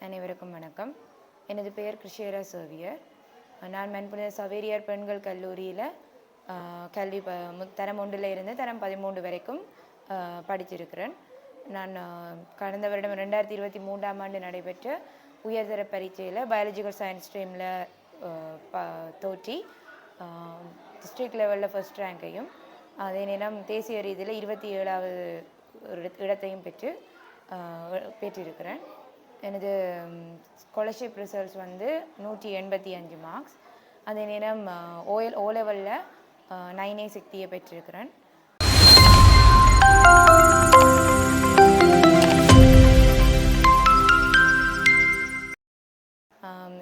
அனைவருக்கும் வணக்கம். எனது பெயர் கிருஷியரா சேவியர். நான் மென்புனித சவேரியார் பெண்கள் கல்லூரியில் கல்வி தரம் 1ல் இருந்து தரம் 13 வரைக்கும் படிச்சிருக்கிறேன். நான் கடந்த வருடம் 2023ஆம் ஆண்டு நடைபெற்ற உயர்தர பரீட்சையில் பயாலஜிக்கல் சயின்ஸ் ஸ்ட்ரீமில் தோற்றி டிஸ்ட்ரிக்ட் லெவலில் ஃபர்ஸ்ட் ரேங்கையும், அதே நேரம் தேசிய ரீதியில் 27வது இடத்தையும் பெற்றிருக்கிறேன். எனது ஸ்காலர்ஷிப் ரிசல்ட்ஸ் வந்து 185 மார்க்ஸ். அதே நேரம் ஓ லெவலில் 9A சக்தியை பெற்றிருக்கிறேன்.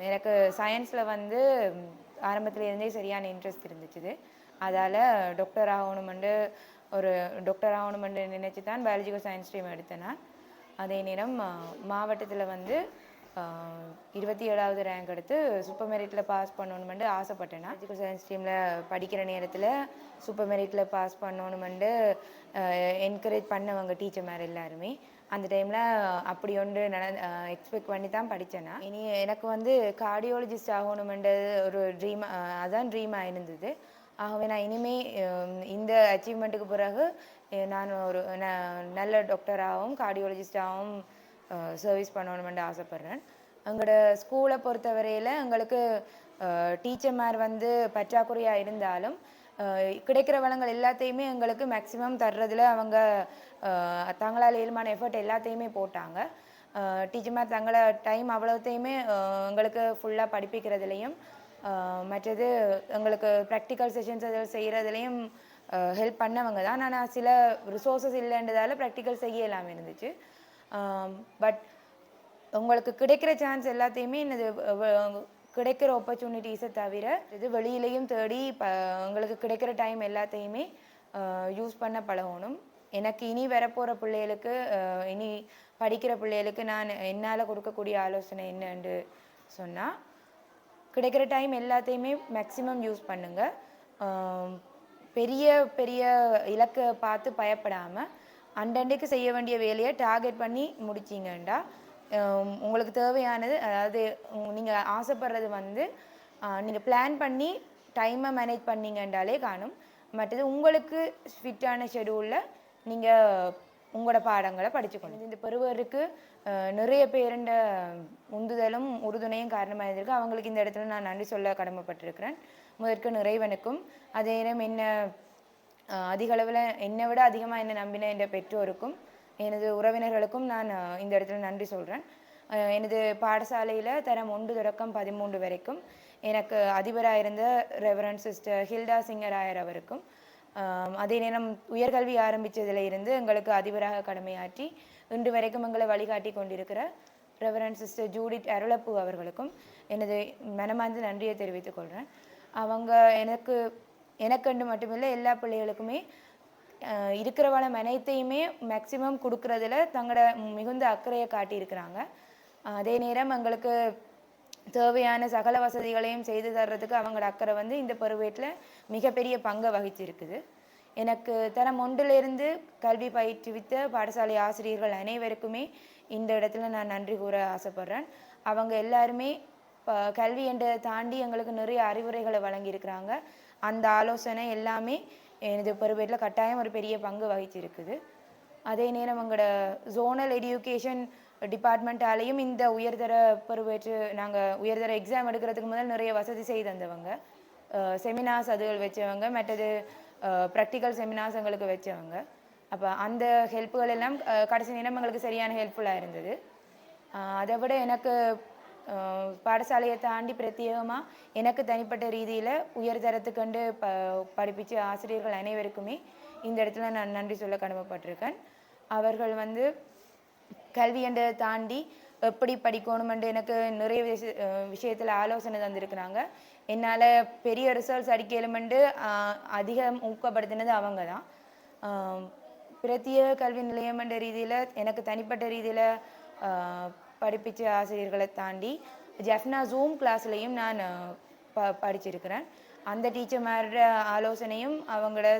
எனக்கு சயின்ஸில் வந்து ஆரம்பத்துலேருந்தே சரியான இன்ட்ரெஸ்ட் இருந்துச்சு. அதால் டாக்டர் ஆகணுமெண்டு நினச்சி தான் பயாலஜிக்கல் சயின்ஸ் ஸ்ட்ரீம் எடுத்தேன். அதே நேரம் மாவட்டத்தில் வந்து 27வது ரேங்க் எடுத்து சூப்பர் மெரிட்டில் பாஸ் பண்ணணுமெண்டு ஆசைப்பட்டேன். பயாலஜிக்கல் சயின்ஸ் ஸ்ட்ரீமில் படிக்கிற நேரத்தில் சூப்பர் மெரிட்டில் பாஸ் பண்ணணுமெண்டு என்கரேஜ் பண்ணவங்க டீச்சர் மாதிரி எல்லாருமே. அந்த டைமில் அப்படி ஒன்று எக்ஸ்பெக்ட் பண்ணி தான் படித்தேன்னா. இனி எனக்கு வந்து கார்டியாலஜிஸ்ட் ஆகணுமென்றது ஒரு ட்ரீமாக இருந்தது. ஆகவே நான் இனிமேல் இந்த அச்சீவ்மெண்ட்டுக்கு பிறகு நான் ஒரு நல்ல டாக்டராகவும் கார்டியாலஜிஸ்டாகவும் சர்வீஸ் பண்ணணுமென்று ஆசைப்பட்றேன். எங்களோட ஸ்கூலை பொறுத்தவரையில் எங்களுக்கு டீச்சர்மார் வந்து பற்றாக்குறையாக இருந்தாலும் கிடைக்கிற வளங்கள் எல்லாத்தையுமே எங்களுக்கு மேக்ஸிமம் தர்றதில் அவங்க தங்களால் இயல்பான எஃபர்ட் எல்லாத்தையுமே போட்டாங்க. டீச்சர்மார் தங்களை டைம் அவ்வளோத்தையுமே எங்களுக்கு ஃபுல்லாக படிப்பிக்கிறதுலையும், மற்றது எங்களுக்கு ப்ராக்டிக்கல் செஷன்ஸ் அதில் செய்கிறதுலையும் ஹெல்ப் பண்ணவங்க தான். ஆனால் சில ரிசோர்ஸஸ் இல்லைன்றதால ப்ராக்டிக்கல் செய்ய இல்லாமல் இருந்துச்சு. பட் உங்களுக்கு கிடைக்கிற சான்ஸ் எல்லாத்தையுமே கிடைக்கிற ஆப்பர்ச்சுனிட்டிஸை தவிர இது வெளியிலையும் தேடி உங்களுக்கு கிடைக்கிற டைம் எல்லாத்தையுமே யூஸ் பண்ண பழகணும். எனக்கு இனி வரப்போகிற பிள்ளைகளுக்கு, இனி படிக்கிற பிள்ளைகளுக்கு நான் என்னால் கொடுக்கக்கூடிய ஆலோசனை என்னன்னு சொன்னால், கிடைக்கிற டைம் எல்லாத்தையுமே மேக்ஸிமம் யூஸ் பண்ணுங்கள். பெரிய பெரிய இலக்கை பார்த்து பயப்படாமல் அண்டண்டைக்கு செய்ய வேண்டிய வேலையை டார்கெட் பண்ணி முடிச்சிங்கண்டா உங்களுக்கு தேவையானது, அதாவது நீங்கள் ஆசைப்படுறது வந்து நீங்கள் பிளான் பண்ணி டைமை மேனேஜ் பண்ணிங்கன்றாலே காணும். மற்றது உங்களுக்கு ஃபிட்டான ஷெடியூலில் நீங்கள் உங்களோட பாடங்களை படிச்சுக்கணும். இந்த பருவருக்கு நிறைய பேருண்ட உந்துதலும் உறுதுணையும் காரணமாக இருந்திருக்கு. அவங்களுக்கு இந்த இடத்துல நான் நன்றி சொல்ல கடமைப்பட்டிருக்கிறேன். முதற்கு நிறைவனுக்கும், அதே நேரம் அதிக அளவில் என்னை விட அதிகமாக என்னை நம்பின என் பெற்றோருக்கும் எனது உறவினர்களுக்கும் நான் இந்த இடத்துல நன்றி சொல்கிறேன். எனது பாடசாலையில் தரம் 1 தொடக்கம் 13 வரைக்கும் எனக்கு அதிபராக இருந்த ரெவரண்ட் சிஸ்டர் ஹில்டா சிங்கராயர் அவருக்கும், அதே நேரம் உயர்கல்வி ஆரம்பித்ததில் இருந்து எங்களுக்கு அதிபராக கடமையாற்றி இன்று வரைக்கும் எங்களை வழிகாட்டி கொண்டிருக்கிற ரெவரண்ட் சிஸ்டர் ஜூடித் அருளப்பு அவர்களுக்கும் எனது மனமார்ந்த நன்றியை தெரிவித்துக் கொள்கிறேன். அவங்க எனக்கண்டு மட்டுமில்லை எல்லா பிள்ளைகளுக்குமே இருக்கிற வளம் அனைத்தையுமே மேக்சிமம் கொடுக்கறதுல தங்களோட மிகுந்த அக்கறையை காட்டியிருக்கிறாங்க. அதே நேரம் எங்களுக்கு தேவையான சகல வசதிகளையும் செய்து தர்றதுக்கு அவங்களோட அக்கறை வந்து இந்த பருவத்தில் மிகப்பெரிய பங்கை வகிச்சிருக்குது. எனக்கு தரம் 1லிருந்து கல்வி பயிற்றுவித்த பாடசாலை ஆசிரியர்கள் அனைவருக்குமே இந்த இடத்துல நான் நன்றி கூற ஆசைப்பட்றேன். அவங்க எல்லாருமே கல்வி என்றதை தாண்டி எங்களுக்கு நிறைய அறிவுரைகளை வழங்கியிருக்கிறாங்க. அந்த ஆலோசனை எல்லாமே எனது பருவத்தில் கட்டாயம் ஒரு பெரிய பங்கு வகிச்சிருக்குது. அதே நேரம் எங்களோட ஜோனல் எடியூகேஷன் டிபார்ட்மெண்ட்டாலேயும் இந்த உயர்தர பருவத்து நாங்கள் உயர்தர எக்ஸாம் எடுக்கிறதுக்கு முதல் நிறைய வசதி செய்து தந்தவங்க, செமினார்ஸ் அதுகள் வச்சவங்க, மற்றது ப்ராக்டிக்கல் செமினார்ஸ் எங்களுக்கு வச்சவங்க. அப்போ அந்த ஹெல்ப்புகள் எல்லாம் கடைசி நேரம் எங்களுக்கு சரியான ஹெல்ப்ஃபுல்லாக இருந்தது. அதை விட எனக்கு பாடசாலையை தாண்டி பிரத்யேகமாக எனக்கு தனிப்பட்ட ரீதியில் உயர்தரத்துக்கண்டு படிப்பிச்ச ஆசிரியர்கள் அனைவருக்குமே இந்த இடத்துல நான் நன்றி சொல்ல கடமைப்பட்டிருக்கேன். அவர்கள் வந்து கல்வி என்றதை தாண்டி எப்படி படிக்கணுமென்று எனக்கு நிறைய விஷயத்தில் ஆலோசனை தந்திருக்கிறாங்க. என்னால் பெரிய ரிசல்ட்ஸ் அடிக்கலுமென்று அதிகம் ஊக்கப்படுத்தினது அவங்க தான். பிரத்யேக கல்வி நிலையம் என்ற ரீதியில் எனக்கு தனிப்பட்ட ரீதியில் படிப்பிச்ச ஆசிரியர்களை தாண்டி ஜெஃப்னா ஜூம் கிளாஸ்லையும் நான் படிச்சிருக்கிறேன். அந்த டீச்சர்மாரோட ஆலோசனையும் அவங்களோட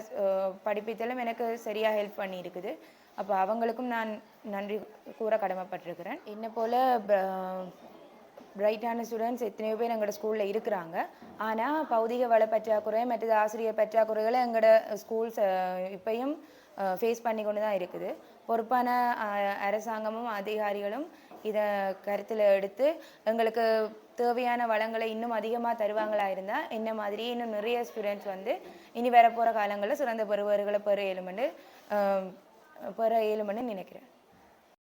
படிப்பித்தலும் எனக்கு சரியாக ஹெல்ப் பண்ணியிருக்குது. அப்போ அவங்களுக்கும் நான் நன்றி கூற கடமைப்பட்டிருக்கிறேன். என்னை போல் பிரைட்டான ஸ்டூடெண்ட்ஸ் எத்தனையோ பேர் எங்களோட ஸ்கூலில் இருக்கிறாங்க. ஆனால் பௌதிக வள பற்றாக்குறை மற்றது ஆசிரியர் பற்றாக்குறைகளை எங்களோட ஸ்கூல்ஸ் இப்பையும் ஃபேஸ் பண்ணி கொண்டு தான் இருக்குது. பொறுப்பான அரசாங்கமும் அதிகாரிகளும் இதை கருத்தில் எடுத்து எங்களுக்கு தேவையான வளங்களை இன்னும் அதிகமாக தருவாங்களா இருந்தால் என்ன மாதிரி இன்னும் நிறைய ஸ்டூடெண்ட்ஸ் வந்து இனி வரப்போகிற காலங்களில் சிறந்த பெறுவர்களை பெற இயலுமென்று நினைக்கிறேன்.